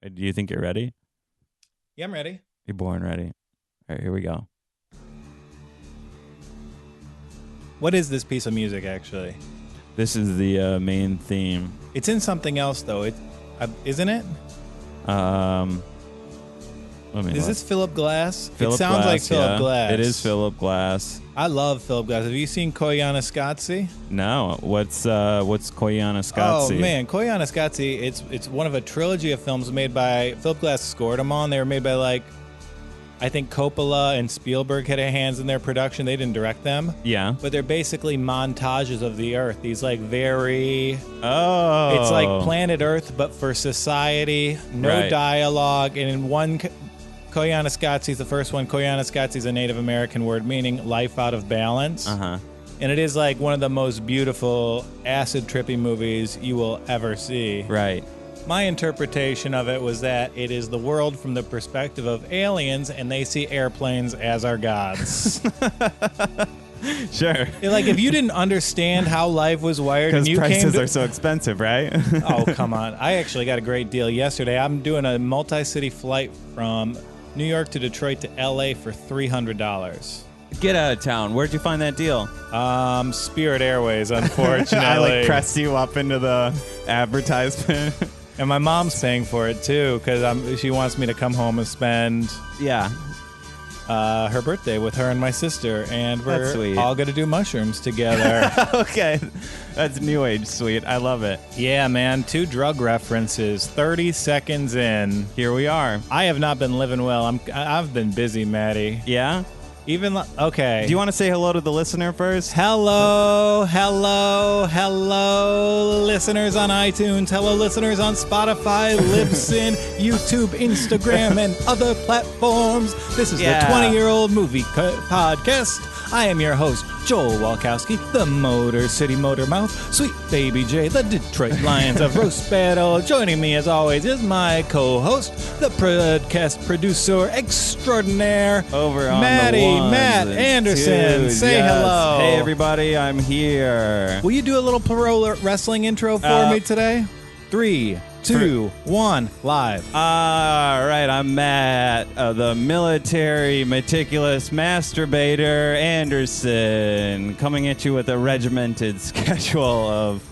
Do you think you're ready? Yeah, I'm ready. You're born ready. All right, here we go. What is this piece of music, actually? This is the main theme. It's in something else, though. Isn't it? Let me Is look. this Philip Glass? Philip It sounds Glass, like Philip yeah. Glass. It is Philip Glass. I love Philip Glass. Have you seen Koyaanisqatsi? No, what's Koyaanisqatsi? Oh man, Koyaanisqatsi. It's one of a trilogy of films made by Philip Glass. Scored them all. And they were made by I think Coppola and Spielberg had a hands in their production. They didn't direct them. Yeah. But they're basically montages of the Earth. These very... Oh. It's like Planet Earth, but for society. No Right. dialogue. And in one... Koyaanisqatsi is the first one. Koyaanisqatsi is a Native American word meaning life out of balance. Uh-huh. And it is like one of the most beautiful acid-trippy movies you will ever see. Right. My interpretation of it was that it is the world from the perspective of aliens, and they see airplanes as our gods. Sure. If you didn't understand how life was wired, and Because you prices came are so expensive, right? oh, come on! I actually got a great deal yesterday. I'm doing a multi-city flight from New York to Detroit to L.A. for $300. Get out of town. Where'd you find that deal? Spirit Airways, unfortunately. I press you up into the advertisement. And my mom's paying for it too, because she wants me to come home and spend Yeah. her birthday with her and my sister, and That's we're sweet. all gonna do mushrooms together. Okay. That's new age sweet. I love it. Yeah, man. 2 drug references. 30 seconds in. Here we are. I have not been living well. I've been busy, Maddie. Yeah? Okay. Do you want to say hello to the listener first? Hello, listeners on iTunes. Hello, listeners on Spotify, Libsyn, YouTube, Instagram, and other platforms. This is the 20-year-old movie podcast. I am your host, Joel Walkowski, the Motor City Motor Mouth, Sweet Baby J, the Detroit Lions of Roast Battle. Joining me, as always, is my co-host, the podcast producer extraordinaire, Over on Maddie, the ones Matt and Anderson. twos. Say Yes. hello. Hey, everybody. I'm here. Will you do a little pro wrestling intro for me today? 3, 2, 1, live. All right, I'm Matt, the military meticulous masturbator Anderson, coming at you with a regimented schedule of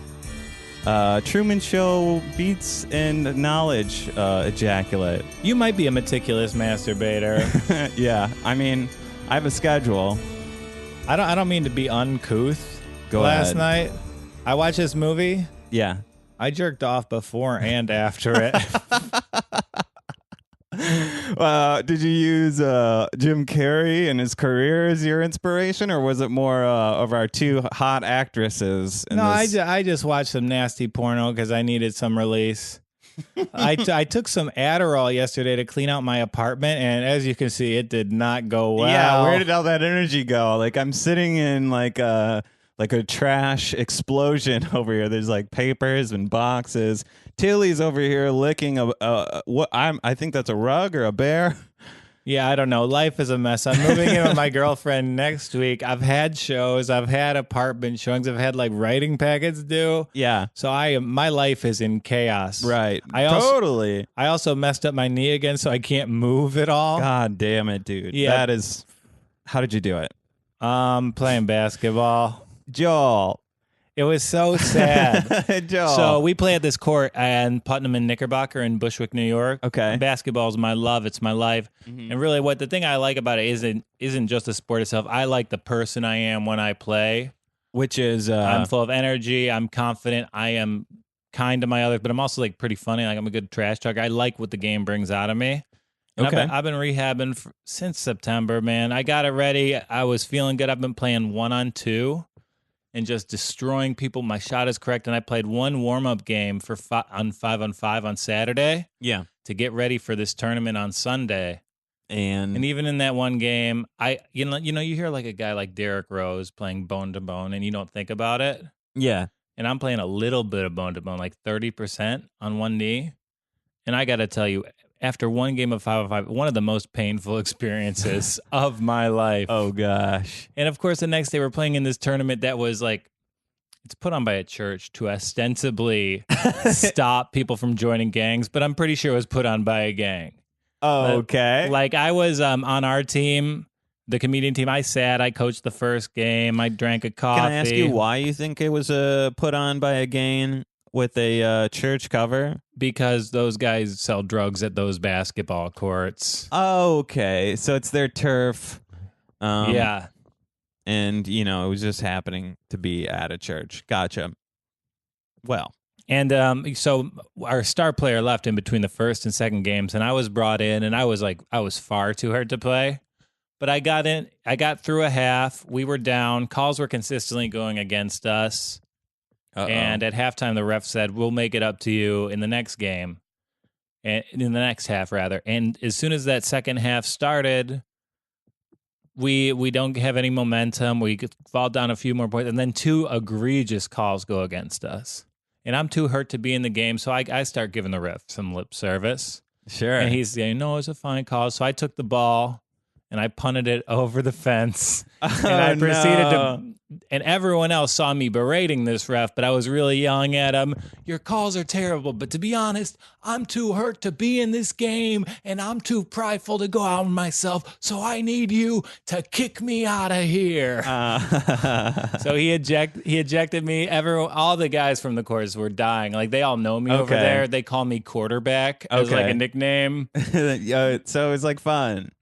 Truman Show beats and knowledge ejaculate. You might be a meticulous masturbator. Yeah, I mean, I have a schedule. I don't mean to be uncouth. Go Last ahead. night, I watched this movie. Yeah. I jerked off before and after it. Did you use Jim Carrey and his career as your inspiration, or was it more of our 2 hot actresses? No, I just watched some nasty porno because I needed some release. I took some Adderall yesterday to clean out my apartment, and as you can see, it did not go well. Yeah, where did all that energy go? I'm sitting in like a trash explosion over here. There's papers and boxes. Tilly's over here licking I think that's a rug or a bear. Yeah, I don't know. Life is a mess. I'm moving in with my girlfriend next week. I've had shows. I've had apartment showings. I've had writing packets due. Yeah. So my life is in chaos. Right. I also messed up my knee again, so I can't move at all. God damn it, dude. Yeah. That is. How did you do it? Playing basketball. Joel. It was so sad. Joel. So we play at this court in Putnam and Knickerbocker in Bushwick, New York. Okay. Basketball is my love. It's my life. Mm-hmm. And really the thing I like about it isn't just the sport itself. I like the person I am when I play. Which is I'm full of energy. I'm confident. I am kind to my others, but I'm also pretty funny. I'm a good trash talker. I like what the game brings out of me. And Okay. I've been rehabbing since September, man. I got it ready. I was feeling good. I've been playing 1-on-2 and just destroying people. My shot is correct, and I played one warm-up game for 5-on-5 on Saturday. Yeah. To get ready for this tournament on Sunday. And even in that one game, you hear a guy like Derrick Rose playing bone to bone, and you don't think about it. yeah. And I'm playing a little bit of bone to bone, 30% on one knee. And I got to tell you, after one game of 5-on-5, one of the most painful experiences of my life. Oh gosh. And of course, the next day we're playing in this tournament that was It's put on by a church to ostensibly stop people from joining gangs, but I'm pretty sure it was put on by a gang. Okay. Like I was on our team, the comedian team. I coached the first game. I drank a coffee. Can I ask you why you think it was put on by a gang with a church cover? Because those guys sell drugs at those basketball courts. Okay, so it's their turf. Yeah. And, it was just happening to be at a church. Gotcha. Well. And so our star player left in between the first and second games, and I was brought in, and I was far too hurt to play. But I got through a half. We were down. Calls were consistently going against us. And at halftime, the ref said, "We'll make it up to you in the next game." And in the next half, rather. And as soon as that second half started, we don't have any momentum. We fall down a few more points, and then 2 egregious calls go against us. And I'm too hurt to be in the game, so I start giving the ref some lip service. Sure. And he's saying, "No, it's a fine call." So I took the ball, and I punted it over the fence. And I proceeded to... And everyone else saw me berating this ref, but I was really yelling at him, "Your calls are terrible, but to be honest, I'm too hurt to be in this game, and I'm too prideful to go out on myself, so I need you to kick me out of here." So he ejected me. All the guys from the course were dying. Like, they all know me over there. They call me quarterback as like a nickname. So it was like fun.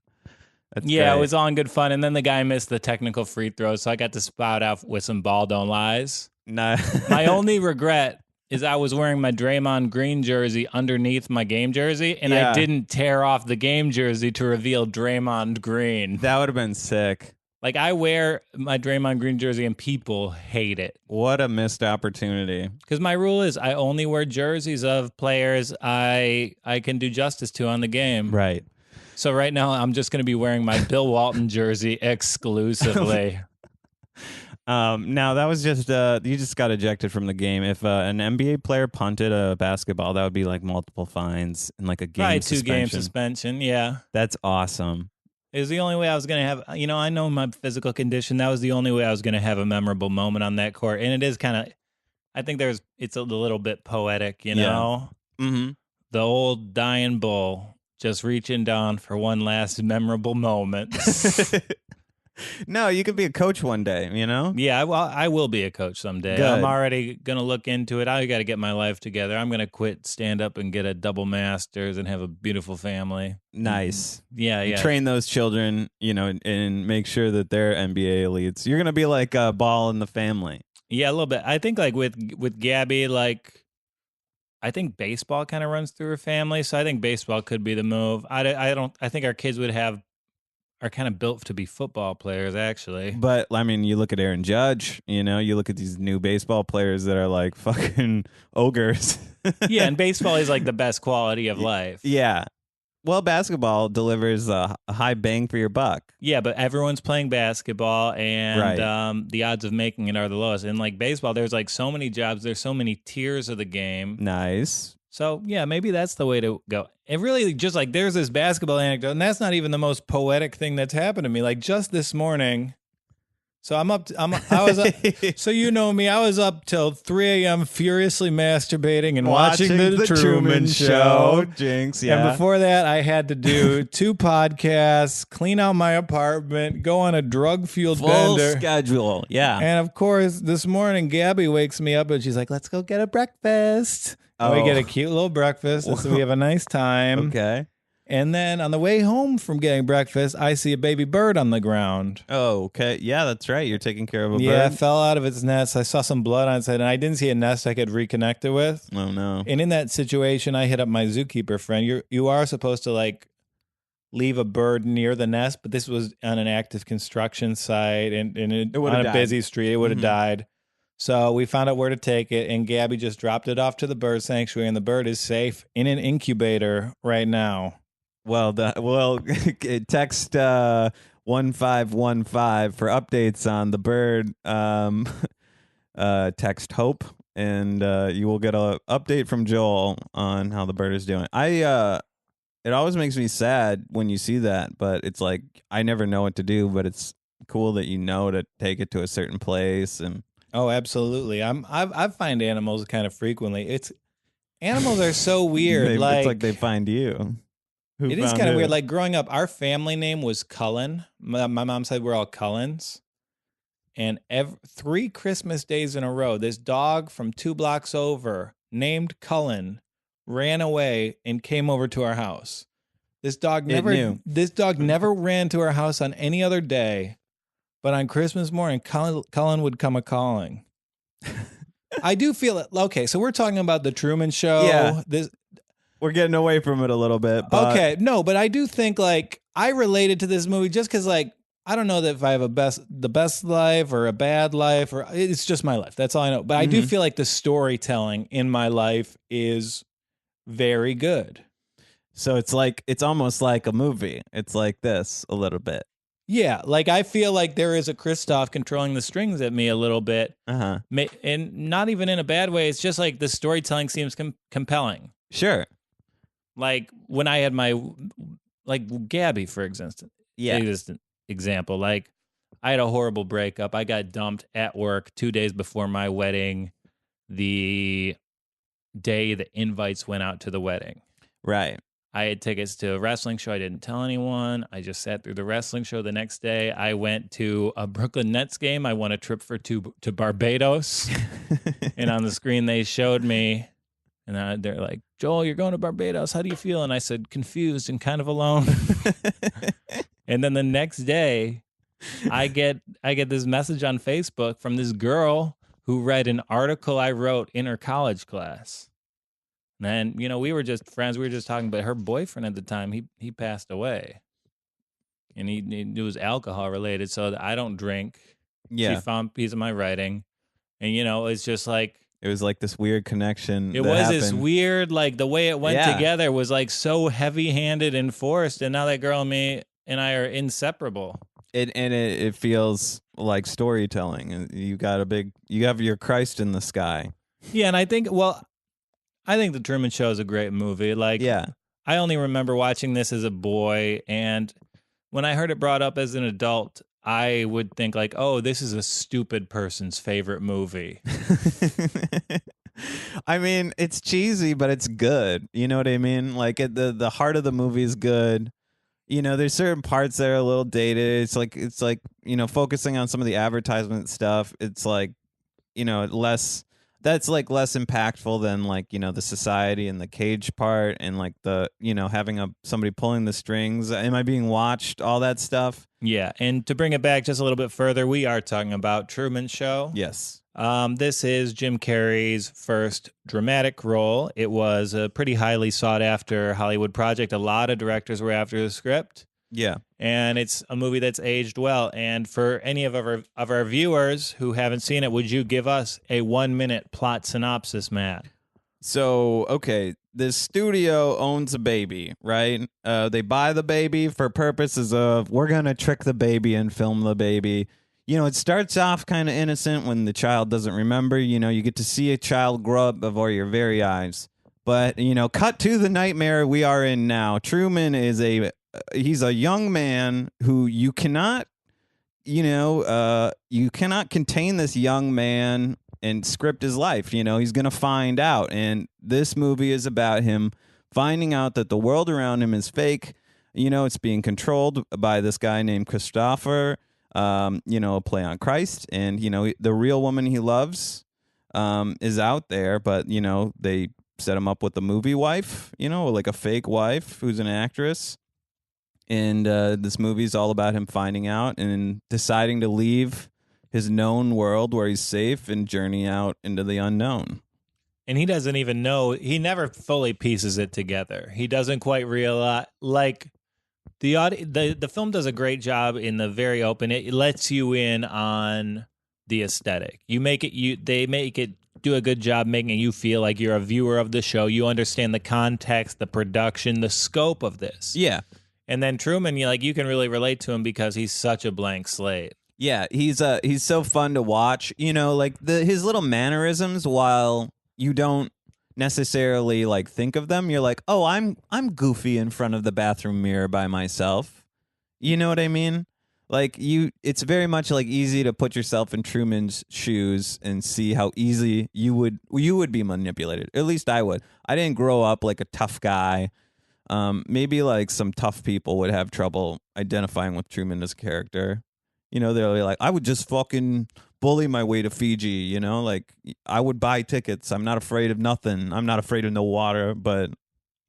That's great. It was all in good fun. And then the guy missed the technical free throw, so I got to spout out with some ball don't lies. No. My only regret is I was wearing my Draymond Green jersey underneath my game jersey, and I didn't tear off the game jersey to reveal Draymond Green. That would have been sick. Like, I wear my Draymond Green jersey, and people hate it. What a missed opportunity. Because my rule is I only wear jerseys of players I can do justice to on the game. Right. So right now, I'm just going to be wearing my Bill Walton jersey exclusively. Now, that was just, you just got ejected from the game. If an NBA player punted a basketball, that would be like multiple fines and like a game suspension. 2-game suspension, yeah. That's awesome. It was the only way I was going to have, I know my physical condition. That was the only way I was going to have a memorable moment on that court. And it is kind of, I think it's a little bit poetic, know? Mm-hmm. The old dying bull just reaching down for one last memorable moment. No, you could be a coach one day, Yeah, well, I will be a coach someday. Good. I'm already going to look into it. I got to get my life together. I'm going to quit stand up and get a double master's and have a beautiful family. Nice. Yeah. Train those children, and make sure that they're NBA elites. You're going to be like a Ball in the family. Yeah, a little bit. I think like with Gabby, like, I think baseball kind of runs through her family, so I think baseball could be the move. I think our kids are kind of built to be football players, actually. But, I mean, you look at Aaron Judge, you look at these new baseball players that are like fucking ogres. Yeah, and baseball is like the best quality of life. Yeah. Well, basketball delivers a high bang for your buck. Yeah, but everyone's playing basketball, and the odds of making it are the lowest. And like baseball, there's like so many jobs, there's so many tiers of the game. Nice. So, yeah, maybe that's the way to go. It really just like there's this basketball anecdote, and that's not even the most poetic thing that's happened to me. Like just this morning, so I was up, so you know me, I was up till 3 a.m. furiously masturbating and watching the Truman Show. Jinx, yeah. And before that, I had to do 2 podcasts, clean out my apartment, go on a drug-fueled full bender. schedule, yeah. And of course, this morning, Gabby wakes me up and she's like, "Let's go get a breakfast." And we get a cute little breakfast, and so we have a nice time. Okay. And then on the way home from getting breakfast, I see a baby bird on the ground. Oh, okay. Yeah, that's right. You're taking care of a bird. Yeah, it fell out of its nest. I saw some blood on its head, and I didn't see a nest I could reconnect it with. Oh, no. And in that situation, I hit up my zookeeper friend. You are supposed to, like, leave a bird near the nest, but this was on an active construction site and it on a busy street. It would have died. So we found out where to take it, and Gabby just dropped it off to the bird sanctuary, and the bird is safe in an incubator right now. Well, text 1515 for updates on the bird. Text Hope, and you will get an update from Joel on how the bird is doing. It always makes me sad when you see that, but it's like I never know what to do. But it's cool that you know to take it to a certain place and. Oh, absolutely. I find animals kind of frequently. Animals are so weird. It's like they find you. Who It is found kind of who? weird. Like growing up, our family name was Cullen. My mom said we're all Cullens. And 3 Christmas days in a row, this dog from 2 blocks over, named Cullen, ran away and came over to our house. This dog It never knew. this dog never ran to our house on any other day, but on Christmas morning, Cullen would come a calling. I do feel it. Okay, so we're talking about the Truman Show. Yeah. This We're getting away from it a little bit, but okay, no, but I do think like I related to this movie just because like I don't know that if I have the best life or a bad life or it's just my life. That's all I know. But I do feel like the storytelling in my life is very good. so it's almost like a movie. It's like this a little bit. Yeah, like I feel like there is a Kristoff controlling the strings at me a little bit, Uh-huh. and not even in a bad way. It's just like the storytelling seems compelling. Sure. Like when I had my like Gabby, for example. Yeah. Example, like I had a horrible breakup. I got dumped at work 2 days before my wedding, the day the invites went out to the wedding. Right. I had tickets to a wrestling show. I didn't tell anyone. I just sat through the wrestling show. The next day, I went to a Brooklyn Nets game. I won a trip to Barbados. And on the screen, they showed me, and they're like, Joel, you're going to Barbados. How do you feel? And I said, confused and kind of alone. And then the next day, I get this message on Facebook from this girl who read an article I wrote in her college class. And we were just friends. We were just talking, but her boyfriend at the time, he passed away. And it was alcohol related. So I don't drink. Yeah. She found a piece of my writing. And, it's just like. It was like this weird connection. It was this weird, like the way it went together was like so heavy handed and forced. And now that girl and I are inseparable. It feels like storytelling. You have your Christ in the sky. Yeah. And I think the Truman Show is a great movie. Like, yeah. I only remember watching this as a boy, and when I heard it brought up as an adult, I would think like, oh, this is a stupid person's favorite movie. I mean, it's cheesy, but it's good. You know what I mean? Like the heart of the movie is good. There's certain parts that are a little dated. It's like focusing on some of the advertisement stuff. It's like, less. That's like less impactful than like the society and the cage part and like the having somebody pulling the strings. Am I being watched? All that stuff. Yeah, and to bring it back just a little bit further, we are talking about Truman Show. Yes. This is Jim Carrey's first dramatic role. It was a pretty highly sought after Hollywood project. A lot of directors were after the script. Yeah. And it's a movie that's aged well. And for any of our viewers who haven't seen it, would you give us a 1-minute plot synopsis, Matt? So, okay, this studio owns a baby, right? They buy the baby for purposes of we're going to trick the baby and film the baby. It starts off kind of innocent when the child doesn't remember. You get to see a child grow up before your very eyes. But, cut to the nightmare we are in now. Truman is he's a young man who you cannot contain this young man and script his life. He's going to find out. And this movie is about him finding out that the world around him is fake. It's being controlled by this guy named Christopher, a play on Christ. And, the real woman he loves is out there. But, they set him up with a movie wife, like a fake wife who's an actress. And this movie is all about him finding out and deciding to leave his known world where he's safe and journey out into the unknown. And he doesn't even know. He never fully pieces it together. He doesn't quite realize. Like the film does a great job in the very open. It lets you in on the aesthetic. They make it do a good job making you feel like you're a viewer of the show. You understand the context, the production, the scope of this. Yeah. And then Truman, you can really relate to him because he's such a blank slate. Yeah, he's so fun to watch. Like his little mannerisms, while you don't necessarily like think of them, you're like, oh, I'm goofy in front of the bathroom mirror by myself. You know what I mean? Like it's very much like easy to put yourself in Truman's shoes and see how easy you would be manipulated. At least I would. I didn't grow up like a tough guy. Maybe like some tough people would have trouble identifying with Truman as a character. You know, they're like, I would just fucking bully my way to Fiji. You know, like I would buy tickets. I'm not afraid of nothing. I'm not afraid of no water. But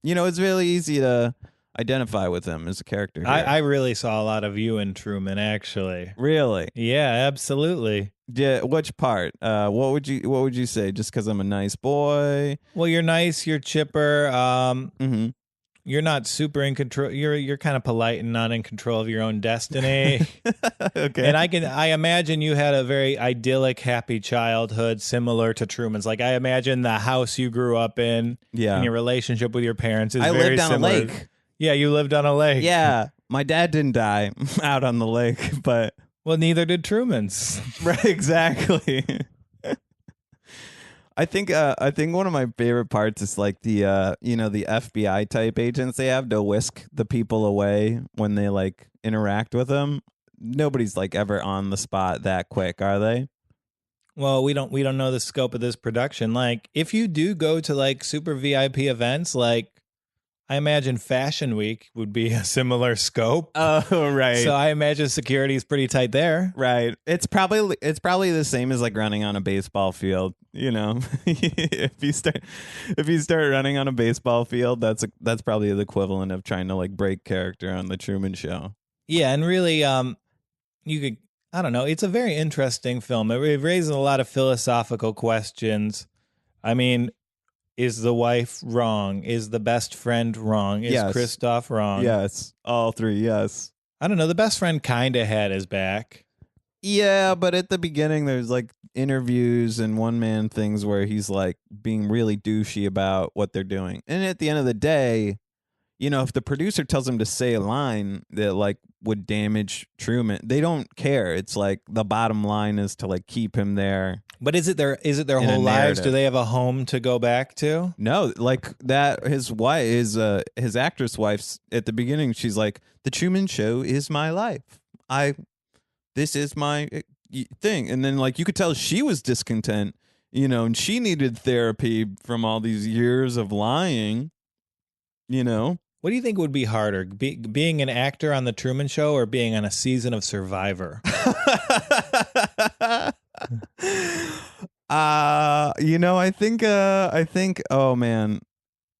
you know, it's really easy to identify with him as a character here. I really saw a lot of you in Truman, actually. Really? Yeah, absolutely. Yeah. Which part? What would you say? Just because I'm a nice boy? Well, you're nice. You're chipper. Mm-hmm. You're not super in control. You're kind of polite and not in control of your own destiny. Okay. And I imagine you had a very idyllic, happy childhood, similar to Truman's. Like I imagine the house you grew up in, and your relationship with your parents is I very lived on similar. a lake. Yeah, you lived on a lake. Yeah, my dad didn't die out on the lake, but well, neither did Truman's. right, exactly. I think one of my favorite parts is like the the FBI type agents they have to whisk the people away when they like interact with them. Nobody's like ever on the spot that quick, are they? Well, we don't know the scope of this production. Like, if you do go to like super VIP events, like I imagine Fashion Week would be a similar scope. Oh, right. So I imagine security is pretty tight there. Right. It's probably the same as like running on a baseball field. You know, if you start running on a baseball field, that's probably the equivalent of trying to like break character on the Truman Show. Yeah, and really, you could. I don't know. It's a very interesting film. It raises a lot of philosophical questions. I mean, is the wife wrong? Is the best friend wrong? Is Yes. Christoph wrong? Yes, all three. Yes. I don't know. The best friend kind of had his back. Yeah, but at the beginning, there's like interviews and one man things where he's like being really douchey about what they're doing. And at the end of the day, you know, if the producer tells him to say a line that like would damage Truman, they don't care. It's like the bottom line is to like keep him there. But is it their In a whole lives? narrative. Do they have a home to go back to? No, like that. His wife, his actress wife's at the beginning. She's like, "The Truman Show is my life. This is my thing." And then like you could tell she was discontent, you know, and she needed therapy from all these years of lying, you know. What do you think would be harder, being an actor on the Truman Show or being on a season of Survivor? You know, I think oh man,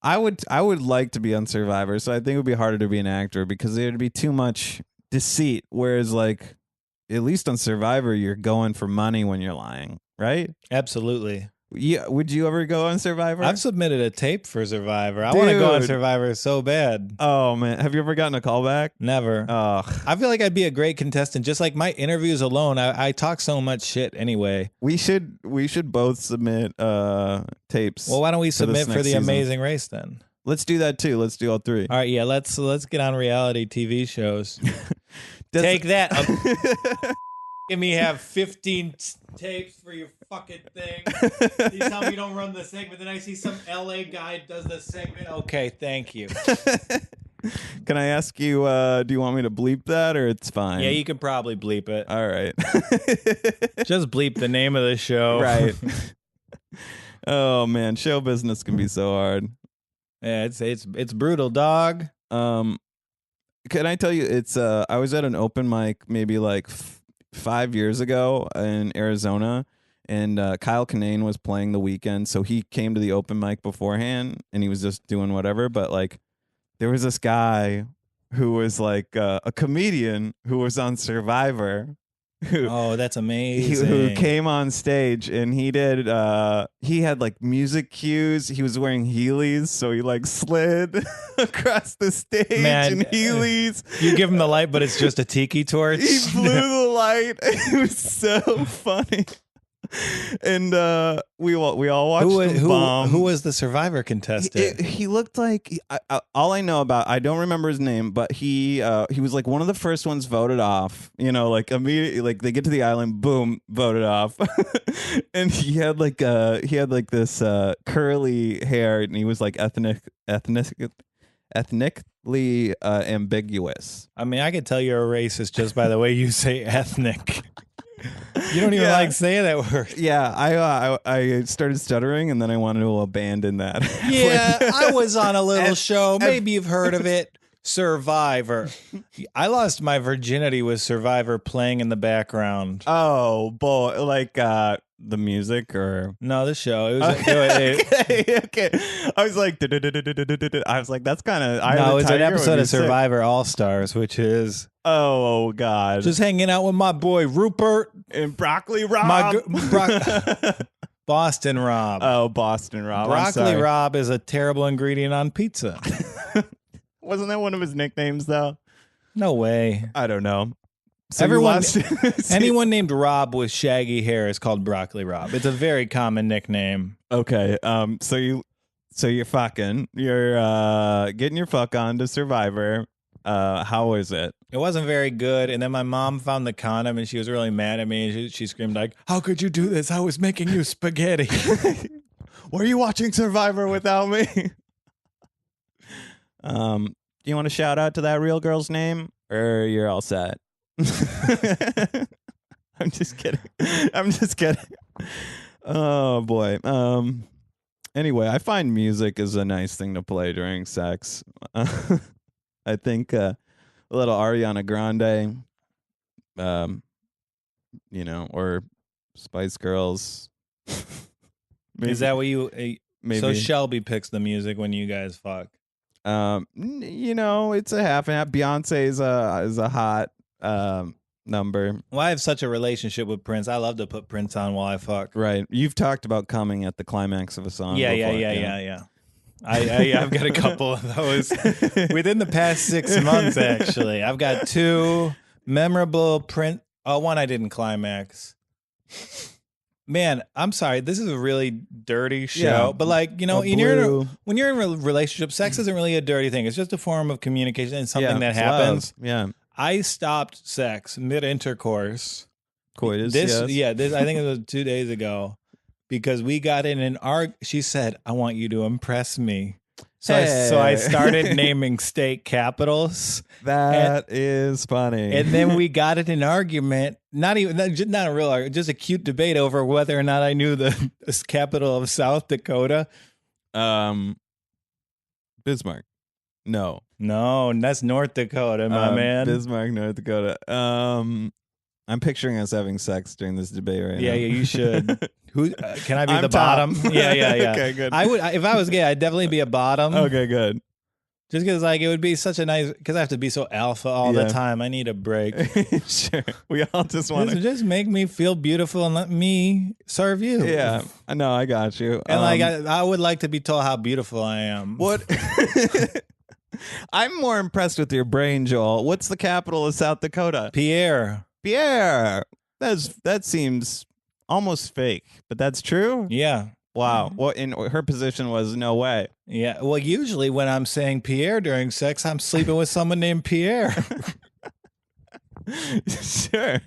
I would like to be on Survivor, so I think it would be harder to be an actor because there'd be too much deceit, whereas like at least on Survivor you're going for money when you're lying, right? Absolutely. Yeah, would you ever go on Survivor? I've submitted a tape for Survivor. I want to go on Dude. Survivor so bad. Oh man, have you ever gotten a callback? Never. Oh, I feel like I'd be a great contestant. Just like my interviews alone, I talk so much shit anyway. we should both submit tapes. Well, why don't we for this submit for next the season. Amazing Race then? Let's do that too. Let's do all three. All right, yeah, let's get on reality TV shows. Does- Take that. Give me have 15 tapes for your fucking thing. You tell me you don't run the segment, then I see some LA guy does the segment. Okay, thank you. Can I ask you, do you want me to bleep that or it's fine? Yeah, you could probably bleep it. All right. Just bleep the name of the show. Right. Oh man, show business can be so hard. Yeah, it's brutal, dog. Can I tell you, it's I was at an open mic maybe like 5 years ago in Arizona, and Kyle Kinane was playing the weekend, so he came to the open mic beforehand, and he was just doing whatever. But like, there was this guy who was like a comedian who was on Survivor. Oh, that's amazing. Who came on stage and he did he had like music cues. He was wearing Heelys, so he like slid across the stage in Heelys. You give him the light, but it's just a tiki torch. He blew the light. It was so funny. And we all watched him bomb. Who was the Survivor contestant? He looked like all I know about. I don't remember his name, but he was like one of the first ones voted off. You know, like immediately, like they get to the island, boom, voted off. And he had like this curly hair, and he was like ethnically ambiguous. I mean, I could tell you're a racist just by the way you say ethnic. You don't even like saying that word. Yeah, I started stuttering and then I wanted to abandon that. Yeah, I was on a little show. Maybe you've heard of it. Survivor. I lost my virginity with Survivor playing in the background. Oh boy, like the music or no, the show. It was okay. I was like, I was like, that's kind of. No, it's an episode of Survivor All Stars, which is God, just hanging out with my boy Rupert and Broccoli Rob, Boston Rob. Oh, Boston Rob. Broccoli Rob is a terrible ingredient on pizza. Wasn't that one of his nicknames though? No way. I don't know. So anyone named Rob with shaggy hair is called Broccoli Rob. It's a very common nickname. Okay. So you're fucking. You're getting your fuck on to Survivor. How was it? It wasn't very good. And then my mom found the condom and she was really mad at me. She screamed like, "How could you do this? I was making you spaghetti." Were you watching Survivor without me? Do you want to shout out to that real girl's name, or you're all set? I'm just kidding. Oh boy. Anyway, I find music is a nice thing to play during sex. I think a little Ariana Grande, or Spice Girls. Is that what you? Maybe. So Shelby picks the music when you guys fuck. It's a half and half. Beyonce is a hot number. Well, I have such a relationship with Prince. I love to put Prince on while I fuck. Right. You've talked about coming at the climax of a song. Yeah. I've got a couple of those within the past 6 months. Actually, I've got 2 memorable Prince. Oh, one I didn't climax. Man, I'm sorry. This is a really dirty show, but when you're in a relationship, sex isn't really a dirty thing. It's just a form of communication and something that happens. Love. Yeah. I stopped sex mid intercourse. Coitus. This I think it was 2 days ago because we got in an argument. She said, "I want you to impress me." So I started naming state capitals. That is funny. And then we got in an argument, not a real argument, just a cute debate over whether or not I knew the capital of South Dakota. Bismarck. No, that's North Dakota, my man. Bismarck, North Dakota. I'm picturing us having sex during this debate right now. Yeah, you should. Who can I be? I'm the top. bottom? Yeah. Okay, good. I would if I was gay. I'd definitely be a bottom. Okay, good. Just because it would be such a nice because I have to be so alpha all the time. I need a break. Sure, we all just want to just make me feel beautiful and let me serve you. Yeah, I know. I got you. And I would like to be told how beautiful I am. What? I'm more impressed with your brain, Joel. What's the capital of South Dakota? Pierre. That seems almost fake, but that's true. Yeah. Wow. Well, in her position was no way. Yeah. Well, usually when I'm saying Pierre during sex, I'm sleeping with someone named Pierre. Sure.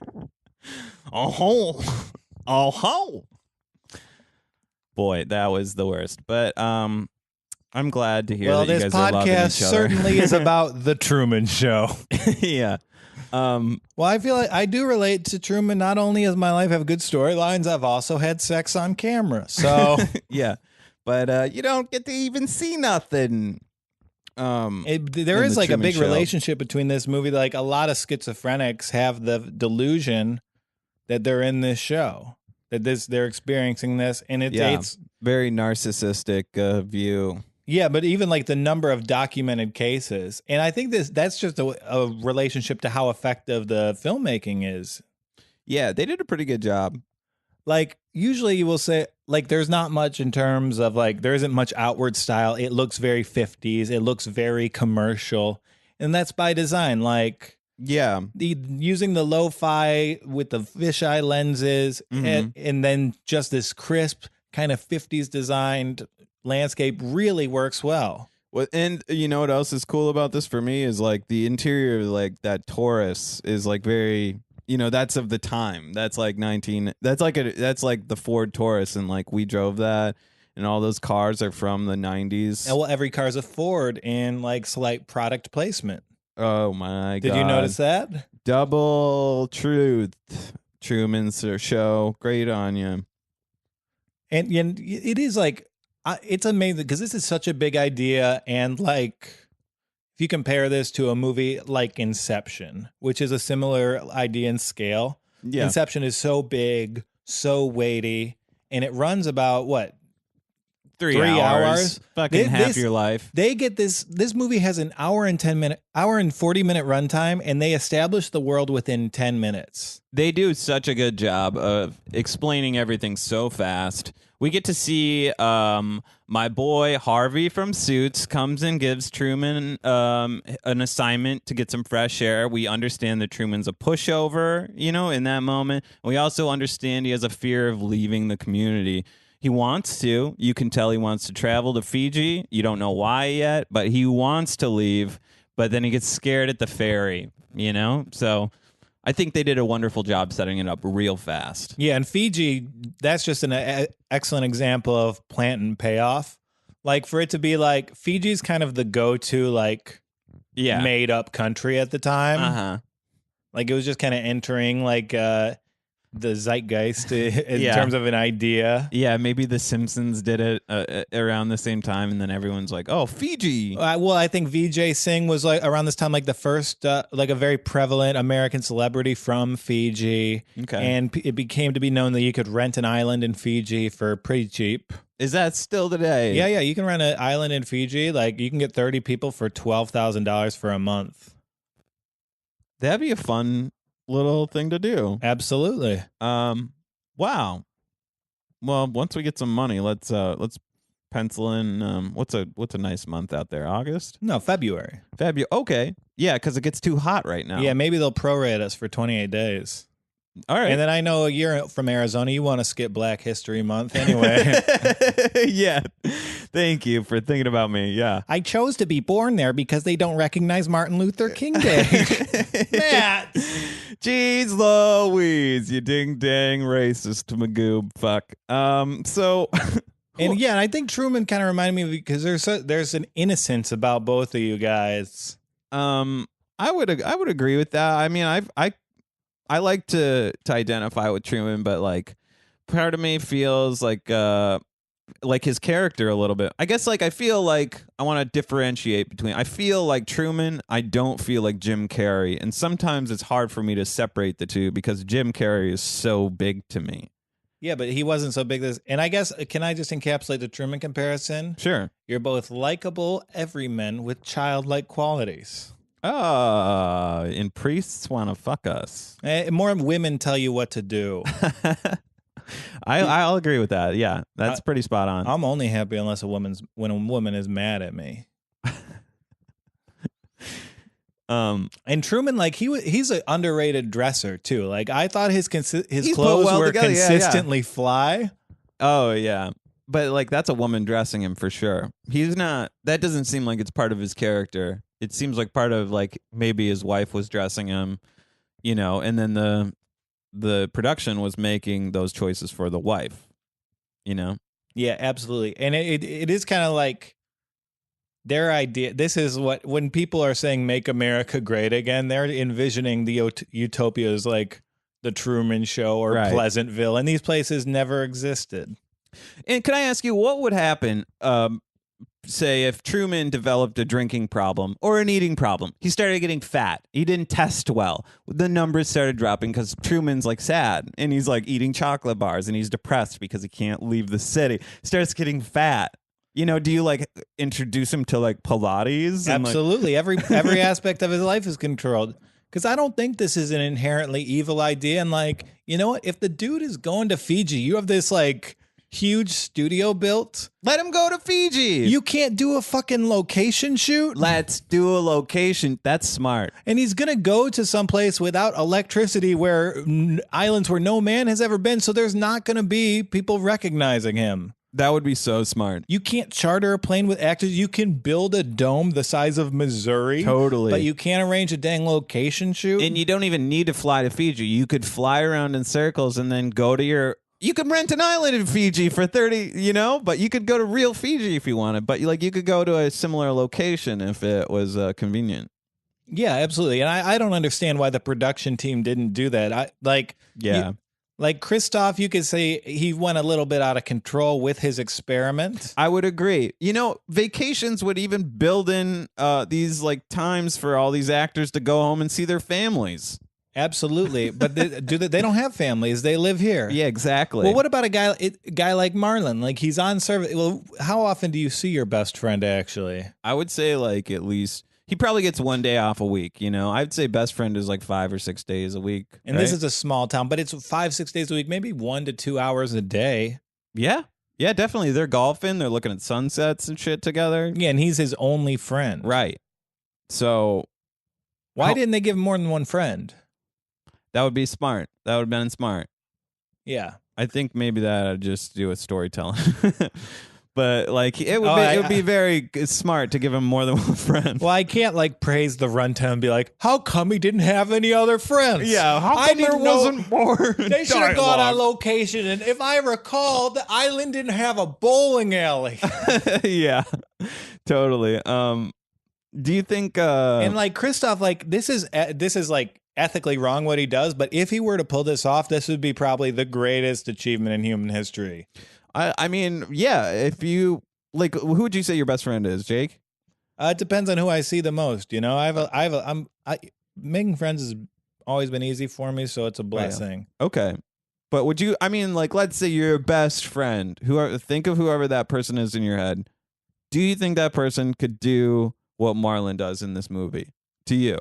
Oh. Boy, that was the worst. But I'm glad to hear that you guys are loving each other. Well, this podcast certainly is about the Truman Show. Yeah. Well, I feel like I do relate to Truman. Not only does my life have good storylines, I've also had sex on camera. So yeah, but you don't get to even see nothing. There is like a big relationship between this movie. Like a lot of schizophrenics have the delusion that they're in this show, that they're experiencing this, and it's very narcissistic view. Yeah, but even like the number of documented cases, and I think that's just a relationship to how effective the filmmaking is. Yeah, they did a pretty good job. Like usually you will say like there's not much in terms of like there isn't much outward style. It looks very 50s. It looks very commercial, and that's by design. Like using the lo-fi with the fisheye lenses, and then just this crisp kind of 50s designed landscape really works well. Well, and you know what else is cool about this for me is like the interior, like that Taurus is like very, that's of the time. That's like that's like the Ford Taurus, and like we drove that, and all those cars are from the 90s. And well, every car's a Ford in like slight product placement. Oh my God. Did you notice that? Double truth. Truman's Show. Great on you. And it is like, it's amazing because this is such a big idea. And like, if you compare this to a movie like Inception, which is a similar idea and scale, Inception is so big, so weighty, and it runs about what? 3 hours. Fucking half your life. They get this movie has an hour and 40-minute runtime, and they establish the world within 10 minutes. They do such a good job of explaining everything so fast. We get to see my boy Harvey from Suits comes and gives Truman an assignment to get some fresh air. We understand that Truman's a pushover, in that moment. We also understand he has a fear of leaving the community. He wants to. You can tell he wants to travel to Fiji. You don't know why yet, but he wants to leave. But then he gets scared at the ferry, So I think they did a wonderful job setting it up real fast. Yeah, and Fiji, that's just an excellent example of plant and payoff. Like, for it to be like, Fiji's kind of the go-to, like, made-up country at the time. Uh-huh. Like, it was just kind of entering, like, the zeitgeist in terms of an idea. Yeah, maybe The Simpsons did it around the same time, and then everyone's like, "Oh, Fiji." Well, I think Vijay Singh was like around this time, like the first, like a very prevalent American celebrity from Fiji. Okay, and it became to be known that you could rent an island in Fiji for pretty cheap. Is that still today? Yeah, you can rent an island in Fiji. Like you can get 30 people for $12,000 for a month. That'd be a fun little thing to do. Absolutely. Wow. Well, once we get some money, let's pencil in what's a nice month out there? August? No, February. Okay. Yeah, because it gets too hot right now. Yeah, maybe they'll prorate us for 28 days. All right. And then I know you're from Arizona. You want to skip Black History Month anyway. Yeah. Thank you for thinking about me. Yeah. I chose to be born there because they don't recognize Martin Luther King Day. Matt. Jeez Louise, you ding dang racist Magoob. Fuck. So and yeah, I think Truman kind of reminded me because there's an innocence about both of you guys. I would agree with that. I mean, I like to identify with Truman, but like part of me feels like his character a little bit. I guess like I feel like I want to differentiate between. I feel like Truman. I don't feel like Jim Carrey, and sometimes it's hard for me to separate the two because Jim Carrey is so big to me. Yeah, but he wasn't so big. And I guess, can I just encapsulate the Truman comparison? Sure. You're both likable everymen with childlike qualities. And priests want to fuck us. More women tell you what to do. I'll agree with that. Yeah, that's pretty spot on. I'm only happy unless when a woman is mad at me. And Truman, like he's an underrated dresser too. Like I thought his clothes were consistently fly. Oh yeah, but like that's a woman dressing him for sure. He's not. That doesn't seem like it's part of his character. It seems like part of like maybe his wife was dressing him, and then the production was making those choices for the wife, Yeah, absolutely. And it is kind of like their idea. This is when people are saying "Make America Great Again," they're envisioning the utopias like the Truman Show or Pleasantville, and these places never existed. And can I ask you, what would happen? Say if Truman developed a drinking problem or an eating problem, he started getting fat. He didn't test well. The numbers started dropping because Truman's like sad and he's like eating chocolate bars and he's depressed because he can't leave the city. Starts getting fat. Do you like introduce him to like Pilates? Absolutely. Every aspect of his life is controlled. Because I don't think this is an inherently evil idea. And like, you know what? If the dude is going to Fiji, you have this like huge studio built. Let him go to Fiji. You can't do a fucking location shoot. Let's do a location. That's smart. And he's going to go to some place without electricity where islands where no man has ever been. So there's not going to be people recognizing him. That would be so smart. You can't charter a plane with actors. You can build a dome the size of Missouri. Totally. But you can't arrange a dang location shoot. And you don't even need to fly to Fiji. You could fly around in circles and then go to your You could rent an island in Fiji for 30, but you could go to real Fiji if you wanted. But you could go to a similar location if it was convenient. Yeah, absolutely. And I don't understand why the production team didn't do that. Yeah. Like Christoph, you could say he went a little bit out of control with his experiment. I would agree. Vacations would even build in these like times for all these actors to go home and see their families. Absolutely, but they don't have families. They live here. Yeah, exactly. Well, what about a guy like Marlon? Like he's on service. Well, how often do you see your best friend actually? I would say like at least he probably gets one day off a week. I'd say best friend is like 5 or 6 days a week. And right? This is a small town, but it's 5-6 days a week, maybe 1 to 2 hours a day. Yeah. Yeah, definitely. They're golfing. They're looking at sunsets and shit together. Yeah, and he's his only friend. Right. So why didn't they give him more than one friend? That would be smart. That would have been smart. Yeah. I think maybe that I'd just do with storytelling. But like it would be very smart to give him more than one friend. Well, I can't like praise the runtime and be like, how come he didn't have any other friends? Yeah, how come there wasn't more? They should have gone on location, and if I recall, the island didn't have a bowling alley. Yeah, totally. Do you think? And like Christoph, like this is like ethically wrong what he does, but if he were to pull this off, this would be probably the greatest achievement in human history. I mean, yeah. If you like, who would you say your best friend is, Jake? It depends on who I see the most. Making friends has always been easy for me, so it's a blessing. Oh, yeah. Okay, but would you? I mean, like, let's say your best friend. Think of whoever that person is in your head. Do you think that person could do what Marlon does in this movie to you?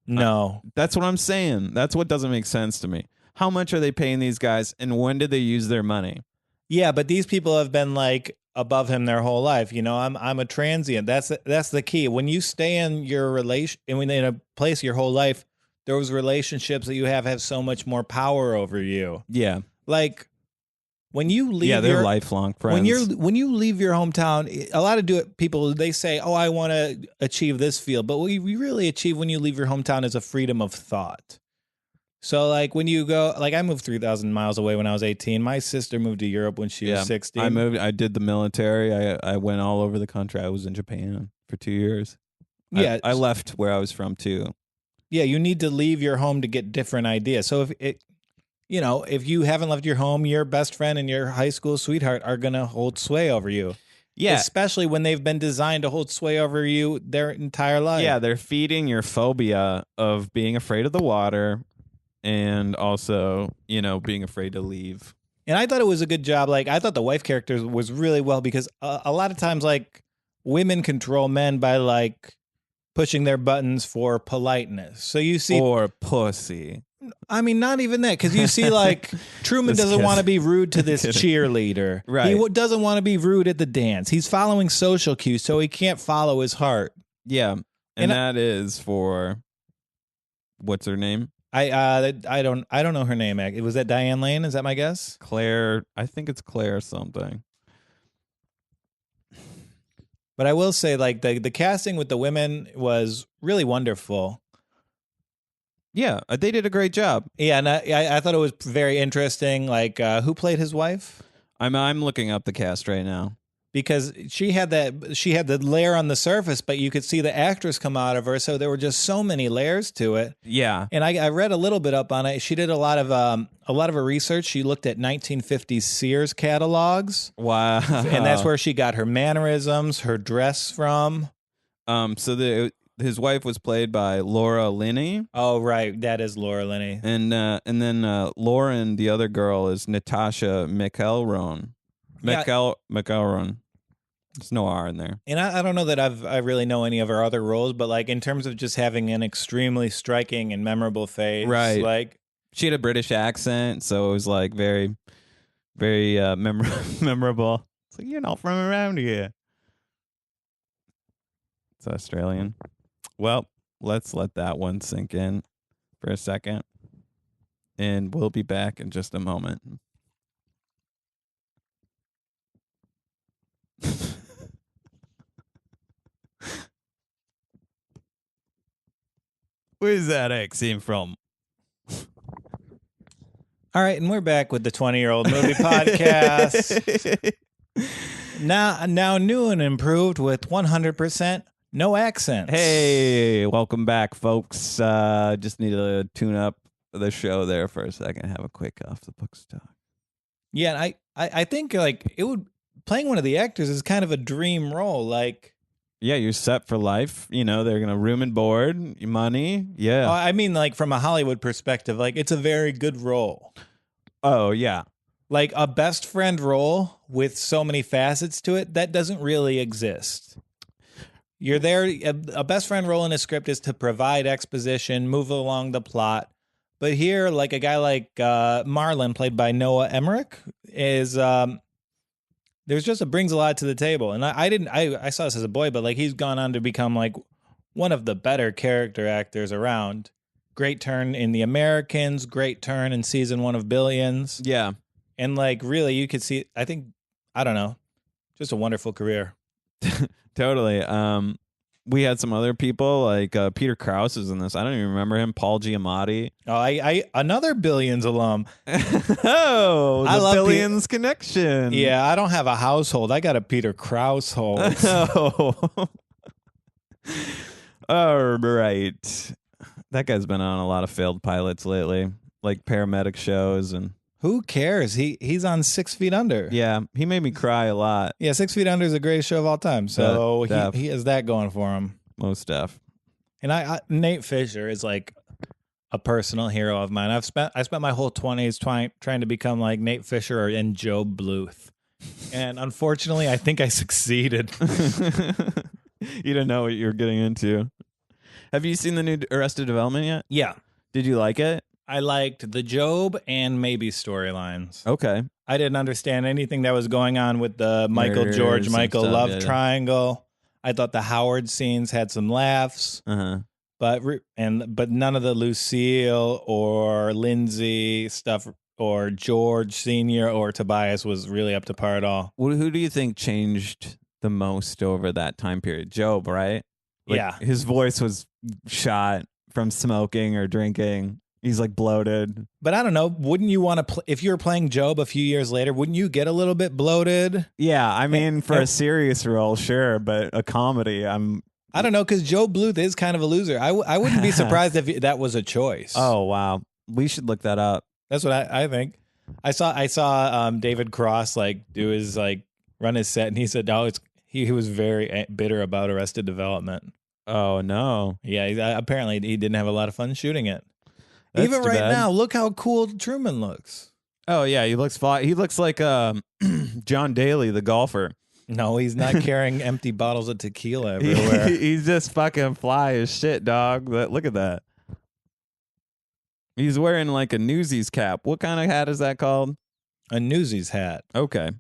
No. That's what I'm saying. That's what doesn't make sense to me. How much are they paying these guys, and when did they use their money? Yeah, but these people have been like above him their whole life. I'm a transient. That's the key. When you stay in your relation, and when in a place your whole life, those relationships that you have so much more power over you. Yeah, like when you leave, they're lifelong friends. When you leave your hometown, a lot of people they say, "Oh, I want to achieve this field," but what you really achieve when you leave your hometown is a freedom of thought. So, like, when you go, like, I moved 3,000 miles away when I was 18. My sister moved to Europe when she was 16. I did the military. I went all over the country. I was in Japan for 2 years. Yeah. I left where I was from, too. Yeah, you need to leave your home to get different ideas. So, if you haven't left your home, your best friend and your high school sweetheart are going to hold sway over you. Yeah. Especially when they've been designed to hold sway over you their entire life. Yeah, they're feeding your phobia of being afraid of the water. And also, being afraid to leave. And I thought it was a good job. Like, I thought the wife character was really well because a lot of times, like, women control men by, like, pushing their buttons for politeness. So you see... Or pussy. I mean, not even that. Because you see, like, Truman doesn't want to be rude to this cheerleader. Right. He doesn't want to be rude at the dance. He's following social cues, so he can't follow his heart. Yeah. And that is for... What's her name? I don't know her name. Was that Diane Lane? Is that my guess? Claire. I think it's Claire something. But I will say, like, the casting with the women was really wonderful. Yeah, they did a great job. Yeah, and I thought it was very interesting. Like, who played his wife? I'm looking up the cast right now. Because she had the layer on the surface, but you could see the actress come out of her. So there were just so many layers to it. Yeah, and I read a little bit up on it. She did a lot of her research. She looked at 1950s Sears catalogs. Wow, and that's where she got her mannerisms, her dress from. So his wife was played by Laura Linney. Oh, right, that is Laura Linney. And then Lauren, the other girl, is Natasha McElroy. McElroy. There's no R in there. And I don't know that I really know any of her other roles, but like in terms of just having an extremely striking and memorable face, right? Like she had a British accent, so it was like very, very memorable. It's like, you're not from around here. It's Australian. Well, let's let that one sink in for a second, and we'll be back in just a moment. Where's that accent from? All right, and we're back with the 20-year-old movie podcast. Now new and improved with 100% no accents. Hey, welcome back, folks. Just need to tune up the show there for a second. Have a quick off the books talk. Yeah, and I think like it would playing one of the actors is kind of a dream role. Like, yeah, you're set for life. You know, they're gonna room and board, your money. Yeah. I mean, like from a Hollywood perspective, like it's a very good role. Oh yeah. Like a best friend role with so many facets to it that doesn't really exist. You're there. A best friend role in a script is to provide exposition, move along the plot. But here, like a guy like Marlon, played by Noah Emmerich, is brings a lot to the table. And I saw this as a boy, but like he's gone on to become like one of the better character actors around. Great turn in The Americans, great turn in season 1 of Billions. Yeah. And like really you could see, I don't know, just a wonderful career. Totally. We had some other people like Peter Krause is in this. I don't even remember him. Paul Giamatti. Oh, I another Billions alum. Oh, the I love Billions connection. Yeah, I don't have a household. I got a Peter Krause hold. Oh. All right. That guy's been on a lot of failed pilots lately, like paramedic shows and. Who cares? He's on 6 Feet Under. Yeah, he made me cry a lot. Yeah, 6 Feet Under is the greatest show of all time. So he has that going for him. Most stuff. And Nate Fisher is like a personal hero of mine. I spent my whole 20s trying to become like Nate Fisher and Joe Bluth. And unfortunately, I think I succeeded. You didn't know what you were getting into. Have you seen the new Arrested Development yet? Yeah. Did you like it? I liked the Job and maybe storylines. Okay. I didn't understand anything that was going on with the Michael Murders Michael stuff, love yeah. triangle. I thought the Howard scenes had some laughs, but none of the Lucille or Lindsay stuff or George Sr. or Tobias was really up to par at all. Who do you think changed the most over that time period? Job, right? Like, yeah. His voice was shot from smoking or drinking. He's like bloated. But I don't know. Wouldn't you want to, if you were playing Job a few years later, wouldn't you get a little bit bloated? Yeah, I mean, for a serious role, sure, but a comedy, I don't know, because Joe Bluth is kind of a loser. I wouldn't be surprised if that was a choice. Oh, wow. We should look that up. That's what I think. I saw David Cross like do his like run his set, and he said, no, he was very bitter about Arrested Development. Oh, no. Yeah, apparently he didn't have a lot of fun shooting it. That's even right now, look how cool Truman looks. Oh yeah, he looks fly. He looks like John Daly, the golfer. No, he's not carrying empty bottles of tequila everywhere. He's just fucking fly as shit, dog. Look at that. He's wearing like a Newsies cap. What kind of hat is that called? A Newsies hat. Okay. And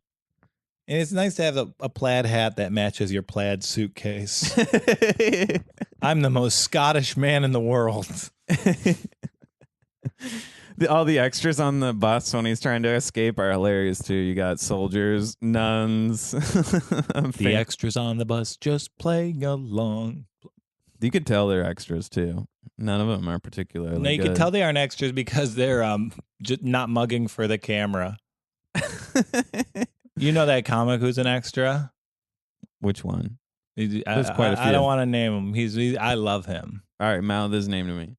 it's nice to have a plaid hat that matches your plaid suitcase. I'm the most Scottish man in the world. All the extras on the bus when he's trying to escape are hilarious too. You got soldiers, nuns. The extras on the bus just playing along. You could tell they're extras too. None of them are particularly No, you good. can tell they aren't extras because they're just not mugging for the camera. You know that comic who's an extra? Which one? There's quite a few. I don't want to name him. I love him. All right, mouth his name to me.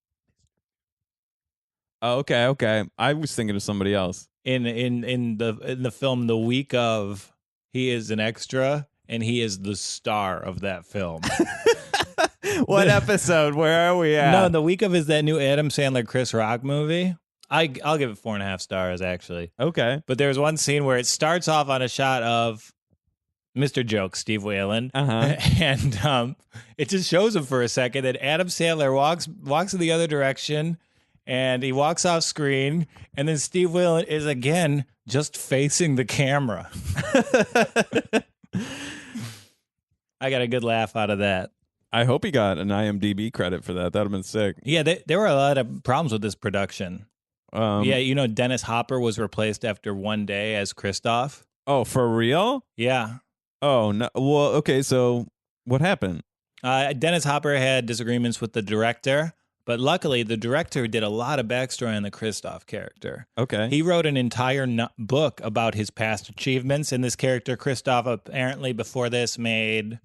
Oh, okay. I was thinking of somebody else. In the film The Week of, he is an extra and he is the star of that film. What episode? Where are we at? No, The Week of is that new Adam Sandler Chris Rock movie. I'll give it 4.5 stars actually. Okay. But there's one scene where it starts off on a shot of Mr. Joke, Steve Whalen, and it just shows him for a second. And Adam Sandler walks in the other direction, and he walks off screen, and then Steve Whalen is again just facing the camera. I got a good laugh out of that. I hope he got an IMDb credit for that. That'd have been sick. Yeah, there were a lot of problems with this production. Yeah, Dennis Hopper was replaced after one day as Christoph. Oh, for real? Yeah. Oh, no. Well, okay, so what happened? Dennis Hopper had disagreements with the director, But luckily, the director did a lot of backstory on the Kristoff character. Okay. He wrote an entire book about his past achievements, and this character, Kristoff, apparently before this made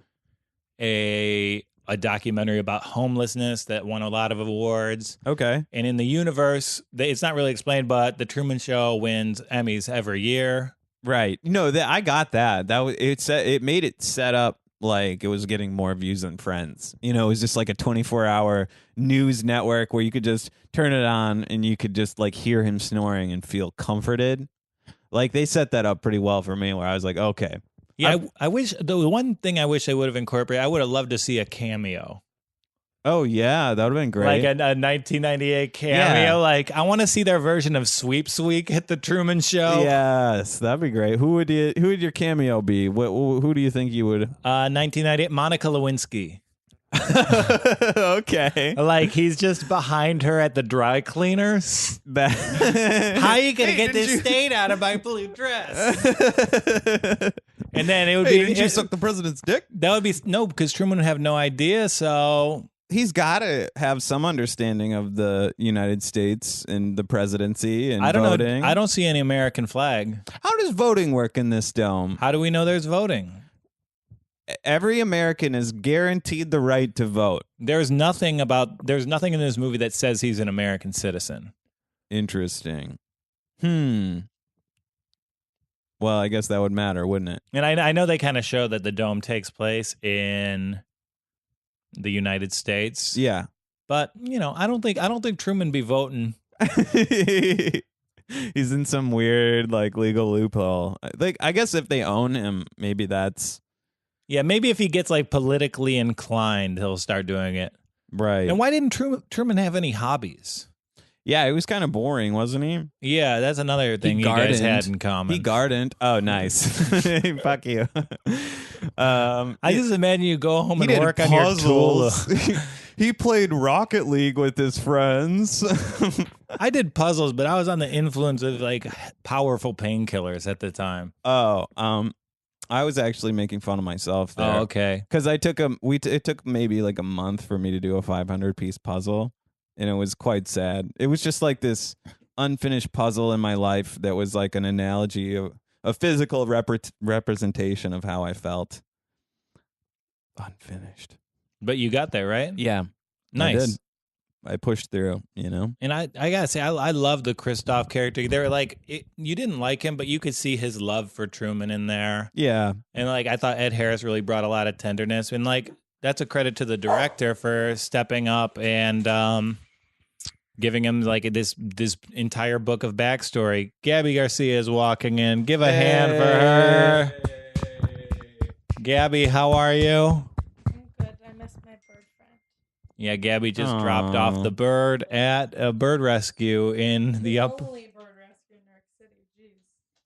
a documentary about homelessness that won a lot of awards. Okay. And in the universe, it's not really explained, but the Truman Show wins Emmys every year. Right. No, I got that. That was it made it set up like it was getting more views than Friends. You know, it was just like a 24-hour news network where you could just turn it on and you could just like hear him snoring and feel comforted. Like they set that up pretty well for me where I was like, okay. Yeah, I wish the one thing I wish they would have incorporated, I would have loved to see a cameo. Oh yeah, that would have been great. Like a 1998 cameo. Yeah. Like I want to see their version of Sweeps Week at the Truman Show. Yes, that'd be great. Who would your cameo be? Who do you think you would? 1998, Monica Lewinsky. Okay. Like he's just behind her at the dry cleaners. How are you gonna get this stain out of my blue dress? And then it would be. Didn't you suck the president's dick? That would be no, because Truman would have no idea. So he's got to have some understanding of the United States and the presidency and I don't voting. know. I don't see any American flag. How does voting work in this dome? How do we know there's voting? Every American is guaranteed the right to vote. There's nothing in this movie that says he's an American citizen. Interesting. Well, I guess that would matter, wouldn't it? And I know they kind of show that the dome takes place in the United States. Yeah. But, you know, I don't think Truman be voting. He's in some weird like legal loophole. Like I guess if they own him, maybe that's Yeah, maybe if he gets like politically inclined, he'll start doing it. right. And why didn't Truman have any hobbies? Yeah, it was kind of boring, wasn't he? Yeah, that's another thing you guys had in common. He gardened. Oh, nice. Fuck you. I just imagine you go home and did work on your tool. He played Rocket League with his friends. I did puzzles, but I was on the influence of like powerful painkillers at the time. Oh, I was actually making fun of myself there. Oh, okay. Because it took maybe like a month for me to do a 500-piece puzzle, and it was quite sad. It was just like this unfinished puzzle in my life that was like an analogy of a physical representation of how I felt. Unfinished. But you got there, right? Yeah. Nice. I did. I pushed through, you know? And I gotta say, I love the Kristoff character. They were like, you didn't like him, but you could see his love for Truman in there. Yeah. And like, I thought Ed Harris really brought a lot of tenderness. And like, that's a credit to the director for stepping up and giving him like this entire book of backstory. Gabby Garcia is walking in. Give a hand for her. Gabby, how are you? I'm good. I missed my bird friend. Yeah, Gabby just dropped off the bird at a bird rescue in the up. Only bird rescue in New York City. Jeez.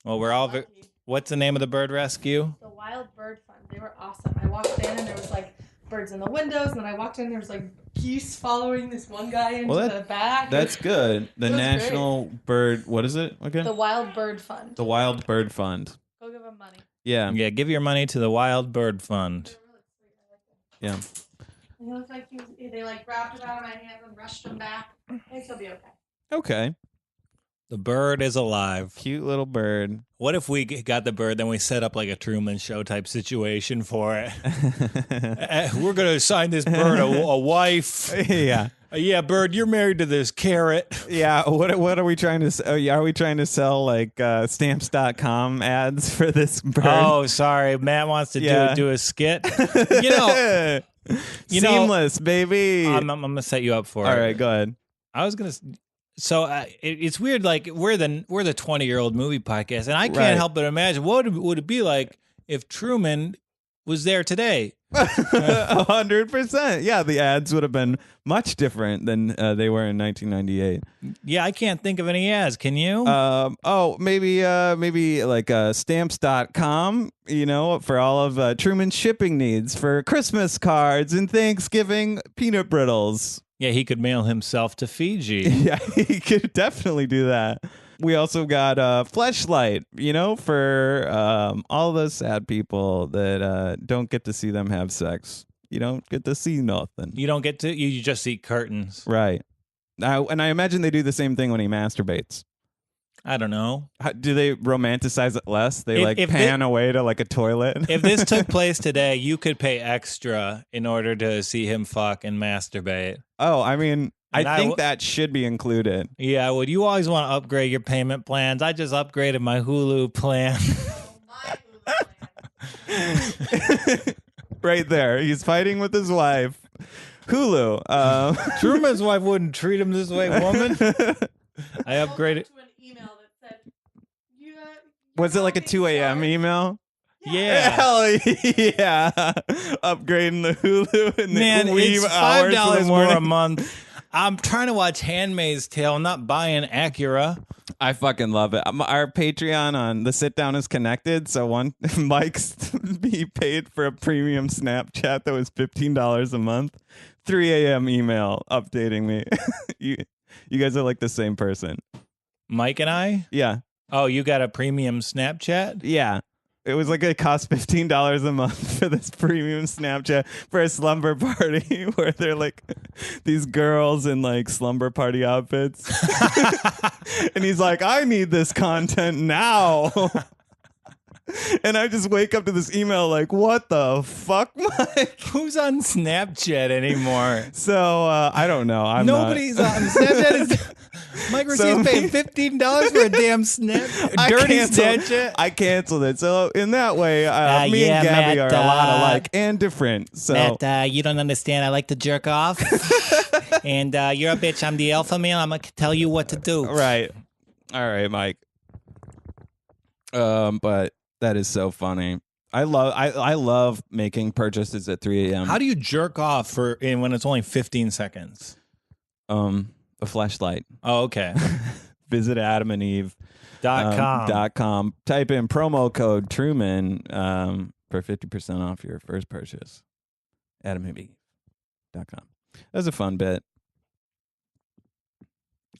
Well, we're all. Lucky. What's the name of the bird rescue? The Wild Bird Fund. They were awesome. I walked in and there was like birds in the windows, and then I walked in and there was like geese following this one guy into the back. That's good. The National Bird, what is it again? The Wild Bird Fund. The Wild Bird Fund. Go give them money. Yeah. Yeah, give your money to the Wild Bird Fund. They're really sweet. I like them. Yeah. And he looked like they like wrapped it out of my hands and rushed him back. I think he'll be okay. Okay. The bird is alive. Cute little bird. What if we got the bird, then we set up like a Truman Show type situation for it? We're going to assign this bird a wife. Yeah. Yeah, bird, you're married to this carrot. Yeah. What are we trying to are we trying to sell like stamps.com ads for this bird? Oh, sorry. Matt wants to do a skit. Seamless, baby. I'm going to set you up for it. All right, go ahead. I was going to. So it's weird. Like we're the 20-year-old movie podcast, and I can't help but imagine what would it be like if Truman was there today. 100%. Yeah, the ads would have been much different than they were in 1998. Yeah, I can't think of any ads. Can you? Maybe like stamps.com, you know, for all of Truman's shipping needs for Christmas cards and Thanksgiving peanut brittles. Yeah, he could mail himself to Fiji. Yeah, he could definitely do that. We also got Fleshlight, you know, for all the sad people that don't get to see them have sex. you don't get to see nothing. You don't get to. You just see curtains. Right. And I imagine they do the same thing when he masturbates. I don't know. Do they romanticize it less? They If pan away to like a toilet. If this took place today, you could pay extra in order to see him fuck and masturbate. Oh, I mean, And I think that should be included. Yeah, would you always want to upgrade your payment plans? I just upgraded my Hulu plan. Right there. He's fighting with his wife. Hulu. Truman's wife wouldn't treat him this way, woman. I upgraded. Was it like a 2 a.m. email? Yeah. Hell yeah. Upgrading the Hulu in the Man, wee it's hours of the $5 more morning. a month. I'm trying to watch Handmaid's Tale. I'm not buying Acura. I fucking love it. Our Patreon on the sit down is connected. So Mike's he paid for a premium Snapchat that was $15 a month. 3 a.m. email updating me. You guys are like the same person. Mike and I? Yeah. Oh, you got a premium Snapchat? Yeah. It was like it cost $15 a month for this premium Snapchat for a slumber party where they're like these girls in like slumber party outfits. And he's like, I need this content now. And I just wake up to this email like, what the fuck, Mike? Who's on Snapchat anymore? So I don't know. Nobody's on Snapchat. Mike receives paying $15 for a damn dirty Snapchat. I canceled it. So in that way, me and Gabby Matt, are a lot alike and different. So Matt, you don't understand. I like to jerk off. And you're a bitch. I'm the alpha male. I'm going to tell you what to do. Right. All right, Mike. But that is so funny. I love making purchases at 3 a.m. How do you jerk off when it's only 15 seconds? A flashlight. Oh, okay. Visit adamandeve.com. Type in promo code Truman for 50% off your first purchase. adamandeve.com. That was a fun bit.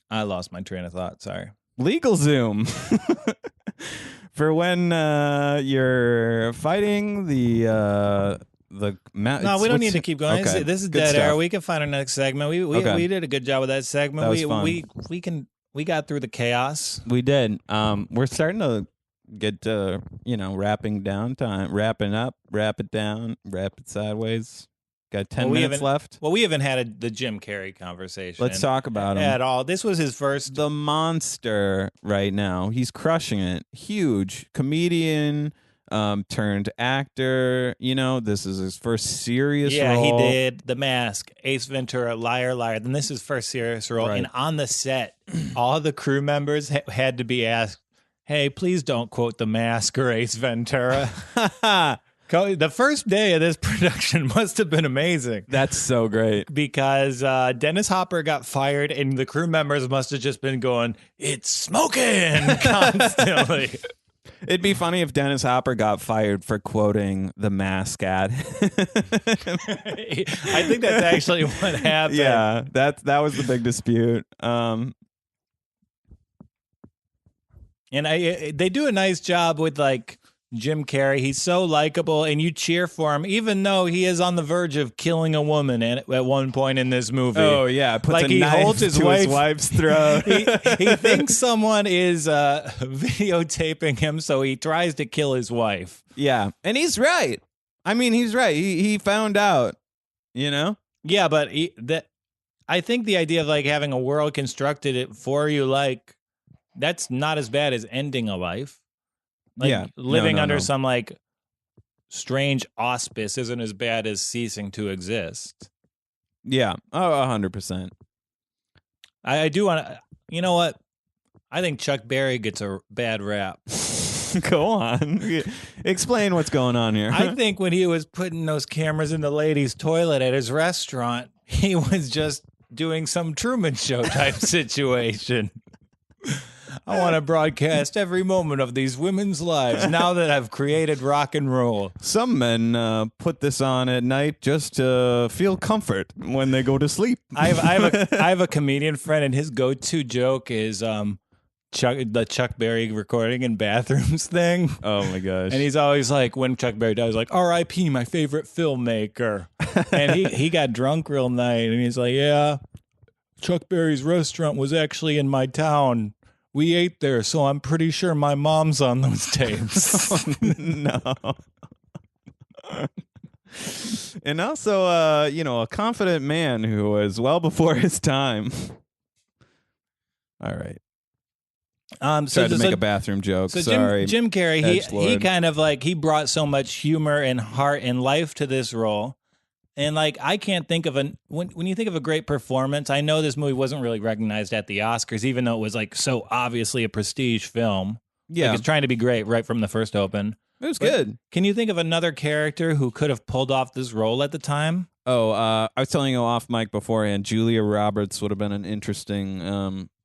I lost my train of thought. Sorry. LegalZoom. For when you're fighting the no, we don't need to keep going. Okay. This is Good dead stuff. air. We can find our next segment. We did a good job with that segment. That was fun. We got through the chaos. We did. We're starting to get to wrapping down time. Wrapping up. Wrap it down. Wrap it sideways. Got 10 minutes left. Well, we haven't had the Jim Carrey conversation. Let's talk about him at all. This was his first. The monster right now. He's crushing it. Huge comedian. Turned actor. This is his first serious role. Yeah, he did The Mask, Ace Ventura, Liar Liar. Then this is his first serious role. Right. And on the set, all the crew members had to be asked, hey, please don't quote The Mask or Ace Ventura. The first day of this production must have been amazing. That's so great. Because Dennis Hopper got fired and the crew members must have just been going, it's smoking constantly. It'd be funny if Dennis Hopper got fired for quoting the Mask ad. I think that's actually what happened. Yeah, that was the big dispute. And they do a nice job with like Jim Carrey. He's so likable and you cheer for him, even though he is on the verge of killing a woman at one point in this movie. Oh, yeah. Puts like a he knife holds his to his wife's throat. he thinks someone is videotaping him, so he tries to kill his wife. Yeah. And he's right. I mean, he's right. He found out, Yeah, but I think the idea of like having a world constructed it for you, like that's not as bad as ending a life. Like, yeah, living under no. some like strange auspice isn't as bad as ceasing to exist. Yeah, 100%. I do want to. You know what? I think Chuck Berry gets a bad rap. Go on, explain what's going on here. I think when he was putting those cameras in the ladies' toilet at his restaurant, he was just doing some Truman Show type situation. I want to broadcast every moment of these women's lives now that I've created rock and roll. Some men put this on at night just to feel comfort when they go to sleep. I have a comedian friend, and his go-to joke is Chuck Berry recording in bathrooms thing. Oh my gosh. And he's always like, when Chuck Berry dies, like, R.I.P. my favorite filmmaker. And he got drunk real night, and he's like, yeah, Chuck Berry's restaurant was actually in my town. We ate there, so I'm pretty sure my mom's on those tapes. No. And also, a confident man who was well before his time. All right. Tried to make a bathroom joke. So Sorry, Jim Carrey, he kind of like, he brought so much humor and heart and life to this role. And like, I can't think of when you think of a great performance, I know this movie wasn't really recognized at the Oscars, even though it was like so obviously a prestige film. Yeah. Like, it's trying to be great right from the first open. It was good. Can you think of another character who could have pulled off this role at the time? Oh, I was telling you off mic beforehand, Julia Roberts would have been an interesting,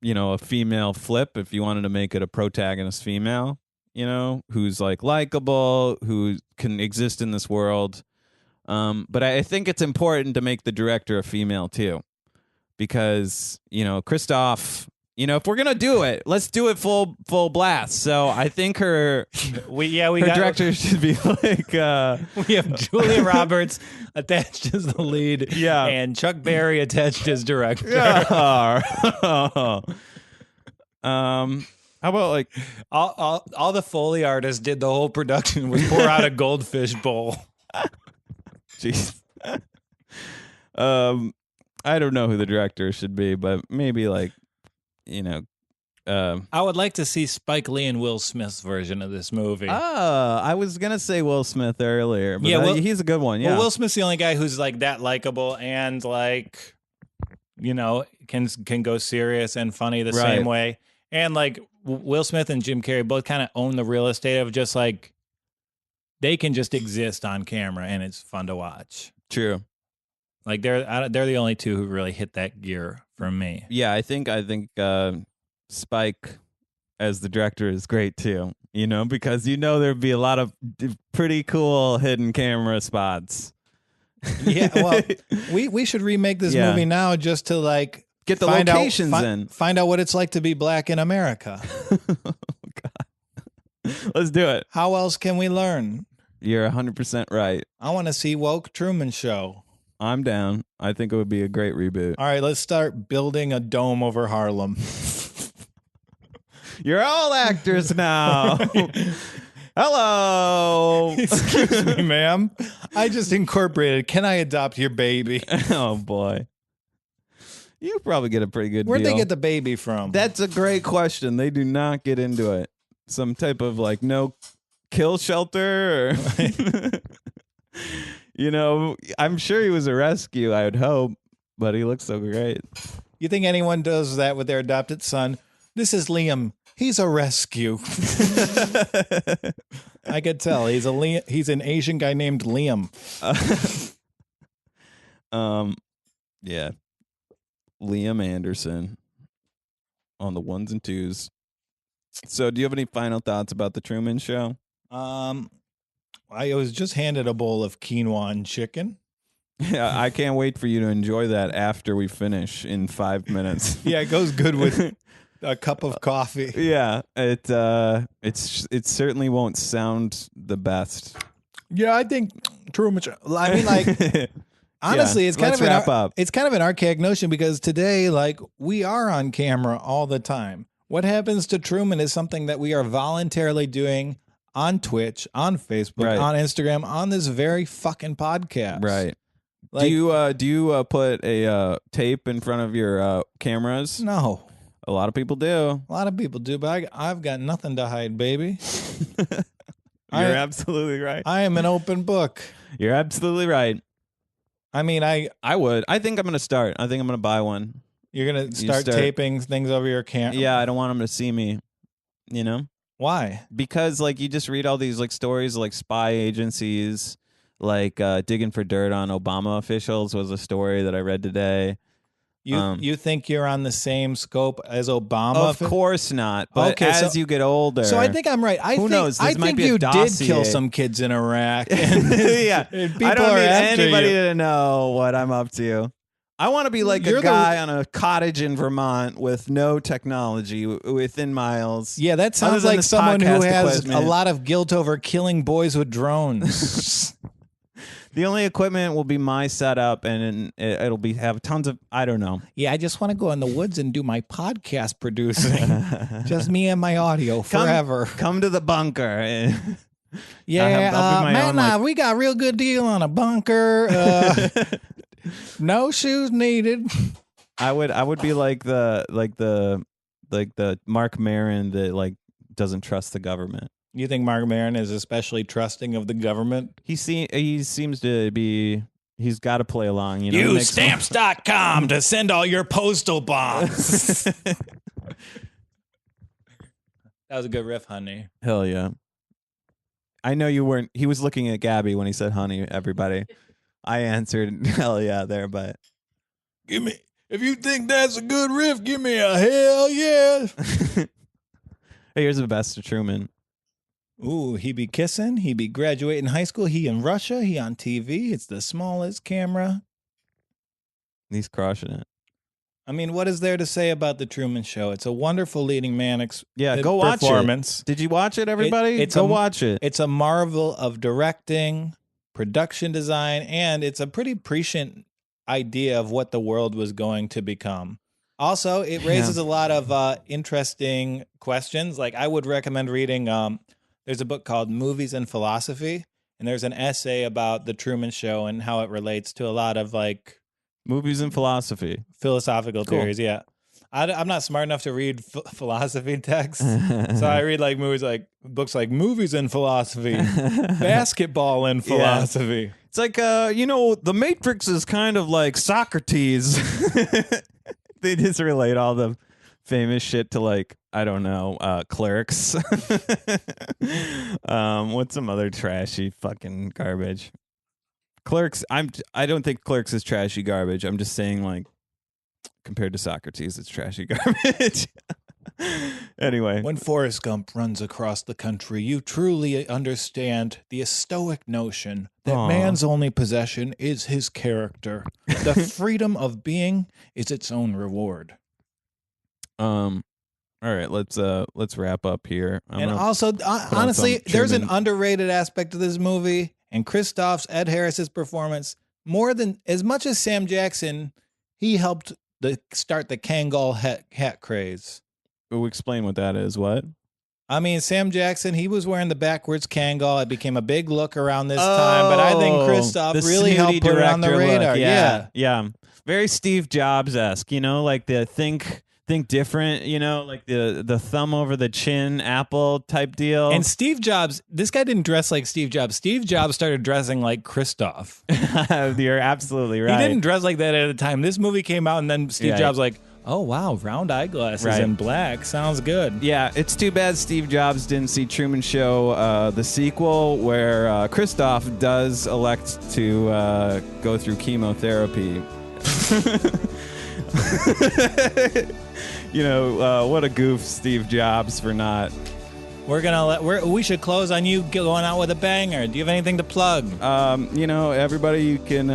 a female flip if you wanted to make it a protagonist female, who's like likable, who can exist in this world. But I think it's important to make the director a female too, because Christoph. If we're gonna do it, let's do it full blast. So I think her director should be like. We have Julia Roberts attached as the lead, and Chuck Berry attached as director. Yeah. How about like all the Foley artists did the whole production was pour out a goldfish bowl. Jeez. I don't know who the director should be, but maybe like, I would like to see Spike Lee and Will Smith's version of this movie. I was gonna say Will Smith earlier, but he's a good one. Yeah, well, Will Smith's the only guy who's like that likable and like, can go serious and funny the same way. And like Will Smith and Jim Carrey both kind of own the real estate of just like, they can just exist on camera and it's fun to watch. True. Like they're the only two who really hit that gear for me. Yeah, I think Spike as the director is great too. Because there'd be a lot of pretty cool hidden camera spots. Yeah, well, we should remake this movie now just to like get the locations in. Find out what it's like to be black in America. Oh, God. Let's do it. How else can we learn? You're 100% right. I want to see woke Truman Show. I'm down. I think it would be a great reboot. All right, let's start building a dome over Harlem. You're all actors now. Hello. Excuse me, ma'am. I just incorporated. Can I adopt your baby? Oh, boy. You probably get a pretty good Where'd deal. they get the baby from? That's a great question. They do not get into it. Some type of like no kill shelter or... I'm sure he was a rescue, I would hope, but he looks so great. You think anyone does that with their adopted son? This is Liam. He's a rescue. I could tell. He's an Asian guy named Liam. Yeah. Liam Anderson on the ones and twos. So do you have any final thoughts about the Truman Show? I was just handed a bowl of quinoa and chicken. Yeah, I can't wait for you to enjoy that after we finish in 5 minutes. Yeah, it goes good with a cup of coffee. Yeah, it certainly won't sound the best. Yeah, I think Truman Show. I mean, like, honestly, it's kind of an archaic notion because today, like, we are on camera all the time. What happens to Truman is something that we are voluntarily doing on Twitch, on Facebook, on Instagram, on this very fucking podcast. Right. Like, do you put a tape in front of your cameras? No. A lot of people do. A lot of people do, but I've got nothing to hide, baby. You're absolutely right. I am an open book. You're absolutely right. I mean, I would. I think I'm going to start. I think I'm going to buy one. You're going to start taping things over your camera? Yeah, I don't want them to see me, Why? Because like you just read all these like stories like spy agencies like digging for dirt on Obama officials was a story that I read today. You think you're on the same scope as Obama? Of course not. But as you get older, so I think I'm right. Who knows? I think you did kill some kids in Iraq. And yeah, and people I don't are need after anybody you. to know what I'm up to. I want to be like You're a guy on a cottage in Vermont with no technology within miles. Yeah, that sounds Other than like this someone who podcast has equipment. a lot of guilt over killing boys with drones. The only equipment will be my setup, and it'll be have tons of, I don't know. Yeah, I just want to go in the woods and do my podcast producing. Just me and my audio forever. Come to the bunker. Yeah, I'll be my own, like- we got a real good deal on a bunker. No shoes needed. I would be like the Mark Maron that like doesn't trust the government. You think Mark Maron is especially trusting of the government? He seems to be. He's got to play along. You know, Use stamps.com to send all your postal bonds. That was a good riff, honey. Hell yeah. I know you weren't. He was looking at Gabby when he said "honey." Everybody, I answered "hell yeah" there, but If you think that's a good riff, give me a hell yeah. Hey, here's the best of Truman. Ooh, he be kissing. He be graduating high school. He in Russia. He on TV. It's the smallest camera. He's crushing it. I mean, what is there to say about the Truman Show? It's a wonderful leading man go watch performance. it. Did you watch it, everybody? It's go watch it. It's a marvel of directing, production design, and it's a pretty prescient idea of what the world was going to become. Also, it raises a lot of interesting questions. Like, I would recommend reading, there's a book called Movies and Philosophy, and there's an essay about the Truman Show and how it relates to a lot of, like, Movies and philosophy. Philosophical theories, yeah. I'm not smart enough to read philosophy texts, so I read like books like Movies and Philosophy, Basketball and Philosophy. Yeah. It's like, The Matrix is kind of like Socrates. They just relate all the famous shit to like, I don't know, Clerks. What's some other trashy fucking garbage? Clerks, I don't think Clerks is trashy garbage. I'm just saying, like, compared to Socrates, it's trashy garbage. Anyway. When Forrest Gump runs across the country, you truly understand the stoic notion that man's only possession is his character. The freedom of being is its own reward. All right, let's wrap up here. And also, honestly, there's an underrated aspect of this movie. And Christoph's, Ed Harris's performance, as much as Sam Jackson, he helped start the Kangol hat craze. We'll explain what that is. What? I mean, Sam Jackson, he was wearing the backwards Kangol. It became a big look around this time, but I think Christoph really helped put it on the radar. Yeah. Very Steve Jobs-esque, like the think different, like the thumb over the chin Apple type deal. And Steve Jobs, this guy didn't dress like Steve Jobs. Steve Jobs started dressing like Christoph. You're absolutely right. He didn't dress like that at the time. This movie came out and then Steve Jobs like, oh wow, round eyeglasses and black. Sounds good. Yeah, it's too bad Steve Jobs didn't see Truman Show, the sequel, where Christoph does elect to go through chemotherapy. What a goof, Steve Jobs, for not. We should close on you going out with a banger. Do you have anything to plug? Everybody, you can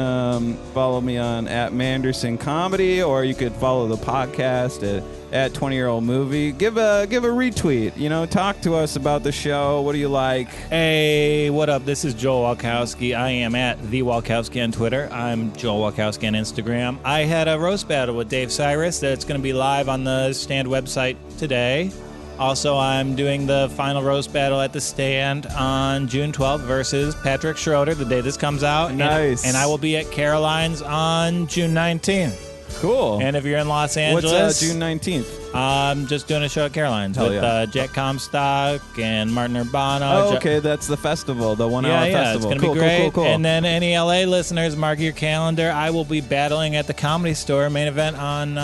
follow me on @Manderson Comedy, or you could follow the podcast at 20-Year-Old Movie. Give a retweet. Talk to us about the show. What do you like? Hey, what up? This is Joel Walkowski. I am at The Walkowski on Twitter. I'm Joel Walkowski on Instagram. I had a roast battle with Dave Cyrus that's going to be live on the Stand website today. Also, I'm doing the final roast battle at the Stand on June 12th versus Patrick Schroeder, the day this comes out. Nice. And I will be at Caroline's on June 19th. Cool. And if you're in Los Angeles... What's June 19th? I'm just doing a show at Caroline's with Jack Comstock and Martin Urbano. Oh, okay. That's the festival, the 1 hour festival. Yeah, it's going to be great. Cool. And then any LA listeners, mark your calendar. I will be battling at the Comedy Store main event on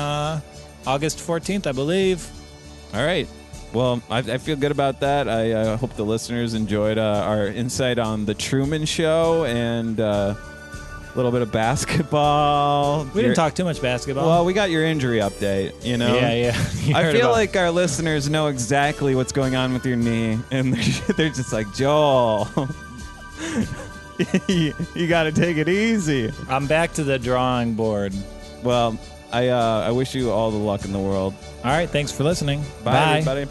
August 14th, I believe. All right. Well, I feel good about that. I hope the listeners enjoyed our insight on the Truman Show and a little bit of basketball. We didn't talk too much basketball. Well, we got your injury update, Yeah. I feel like our listeners know exactly what's going on with your knee, and they're just like, Joel, you got to take it easy. I'm back to the drawing board. Well, I wish you all the luck in the world. All right. Thanks for listening. Bye. Everybody.